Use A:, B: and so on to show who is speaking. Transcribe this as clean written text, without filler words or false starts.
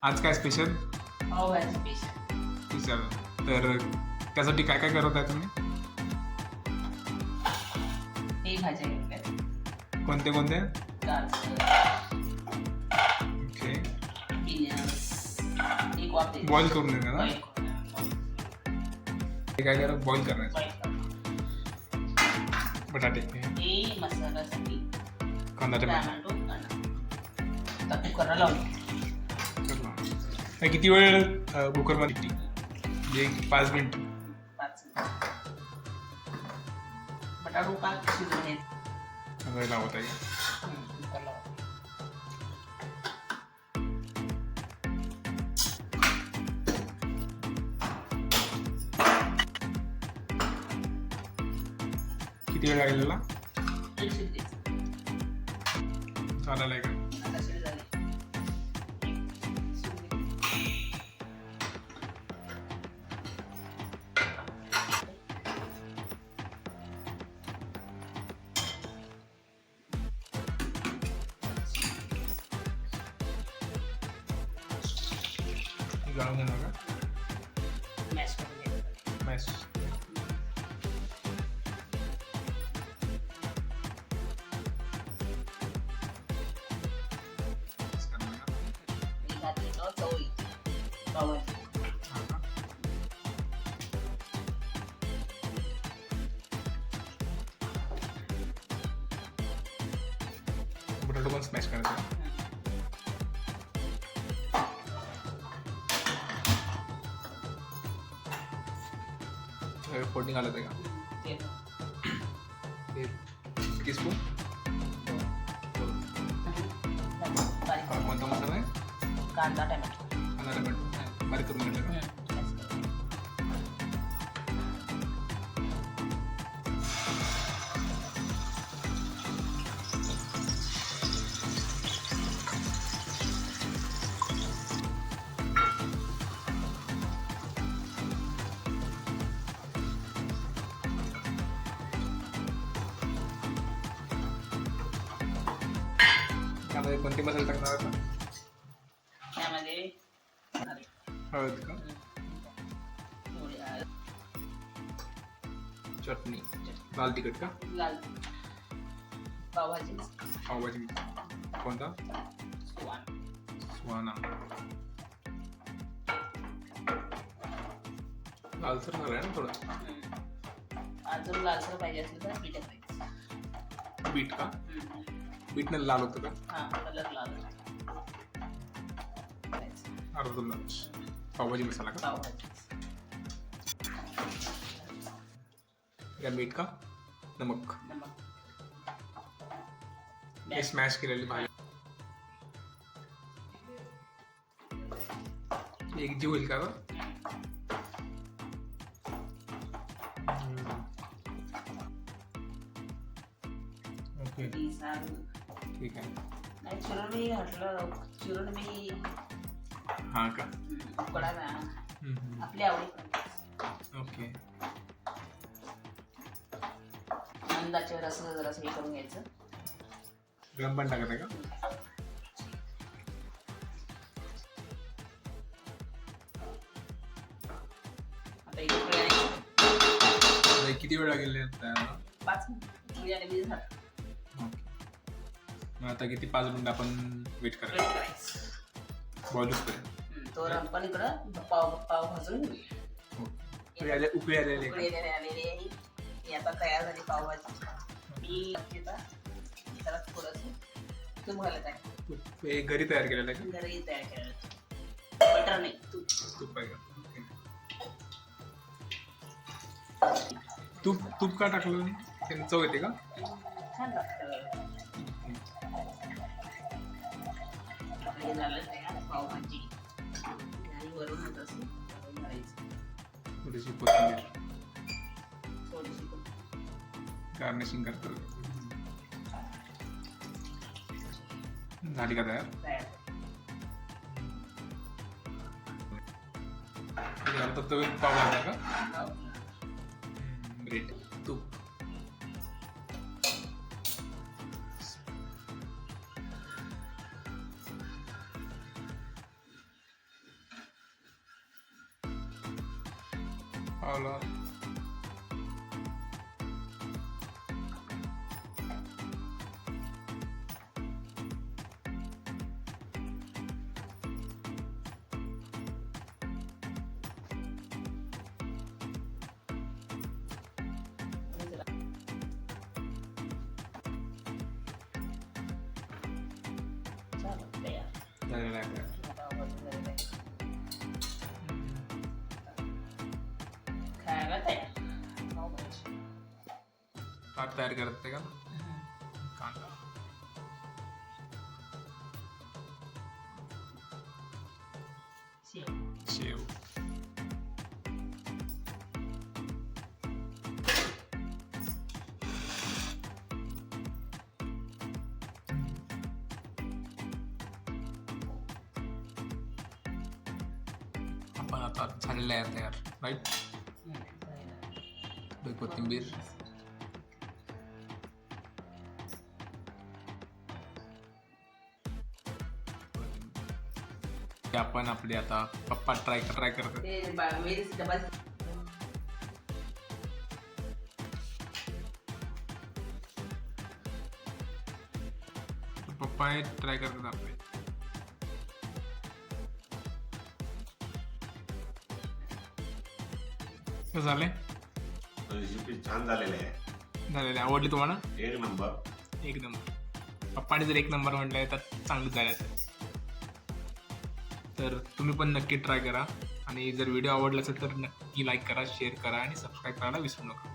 A: आज काय special?
B: Pav bhaji special.
A: Special. तर त्यासाठी काय काय करत आहे तुम्ही?
B: हे भाज्या घेतल्यात.
A: कोणते कोणते?
B: गाजर,
A: ओके.
B: बिनस, एक वाफे
A: बॉईल करून देणार ना?
B: बॉईल करून.
A: हे काय करा, बॉईल करायचं.
B: बॉईल करून.
A: बटाटे,
B: हे मसाल्यासाठी
A: कांदा, टमाटर.
B: टोमॅटो कांदा. आता कुकरला लावून
A: किती वेळ कुकरमध्ये? म्हणजे 5 मिनिट.
B: 5 मिनिट. बटाटो पाक शिजवून घ्यायचं.
A: लावत आहे.
B: कुकर लावा.
A: किती वेळ लागेल त्याला?
B: एक शिट्टी.
A: चालेल आहे का?
B: आता शिजले झाले.
A: जाळून घेणार का?
B: मॅश करून घ्यायचं.
A: मॅश.
B: मी घातली तर चव येते. पावभाजी.
A: बटाटो पण स्मॅश करायचा. फोडणी घालत आहे का?
B: तेल.
A: एक टीस्पून.
B: बारीक करून.
A: कोणता मसाला आहे?
B: कांदा टोमॅटो.
A: कांदा टमाटर बारीक करून घेतलं का? आता कोणते मसाले टाकणार आता?
B: त्यामध्ये
A: हळद का?
B: थोडी हळद,
A: चटणी, लाल तिखट का?
B: लाल पावभाजी
A: पावभाजी कोणता?
B: सुवान.
A: सुहाना. लालसर झालं आहे ना थोडं?
B: अजून लालसर पाहिजे असेल तर बीट टाकायचं.
A: बीट का? बीटनं लाल होतं का?
B: हा, कलर लाल
A: अर्धा चमच पावभाजी मसाला का?
B: पावभाजी.
A: या मीठ का? नमक.
B: नमक.
A: हे स्मॅश केलेली भाजी एक जीव होईल का ग? ओके, ठीक आहे.
B: नाही चिरून मी घातलं. चिरून मी
A: हा का?
B: उकडा ना आपली आवडी.
A: ओके.
B: अंदाचे रस जरासं हे करून घ्यायचं.
A: गरम पण टाकत आहे का?
B: आता इकडे
A: किती वेळ लागेल तयार?
B: 5 मिनिट बिर्याणी झालं.
A: ओके. मग आता किती 5 मिनिट आपण वेट करायचं? बॉइलच करेल.
B: तर आपण इकडं पाव भाजून घेऊया.
A: उकळी आलेली आहे.
B: उकळी आलेली आहे. ही आता तयार झाली पावभाजी. मी आता त्याला थोडंसं तूप घालत आहे.
A: हे घरी तयार केलेलं आहे
B: घरी तयार केलं. बटर नाही, तूप.
A: का? तूप आहे का? तूप का टाकलं? त्याने चव येते का?
B: छान लागतं. हे झालं तयार पावभाजी. आणि वरून असं घालायचं.
A: थोडीशी कोथिंबीर
B: थोडीशी
A: गार्निशिंग करतो. झाली का तयार?
B: तयार.
A: आता तव्यात पाव घालणार का? ग्रेट. तूप. पावला
B: झालं तयार.
A: झालेला आहे तयार.
B: पावभाजी झालेली आहे. खायला तयार पावभाजी.
A: ताट तयार करत का कांदा
B: शेव.
A: शेव आपण आता झालेलं आहे तयार राईट.
B: झालं.
A: कोथिंबीर ते आपण आपले आता पप्पा ट्राय करतात.
B: ते वेळेस डबा
A: पप्पा ट्राय करतात आपले. कसं झाले
C: रेसिपी छान झालेली आहे.
A: झालेले आवडली तुम्हाला
C: एक नंबर.
A: एक नंबर. पप्पाने जर एक नंबर म्हटलंय तर चांगलं झालं. तर तुम्ही पण नक्की ट्राय करा आणि जर व्हिडिओ आवडला असेल तर नक्की लाईक करा, शेअर करा आणि सबस्क्राईब करायला विसरू नका.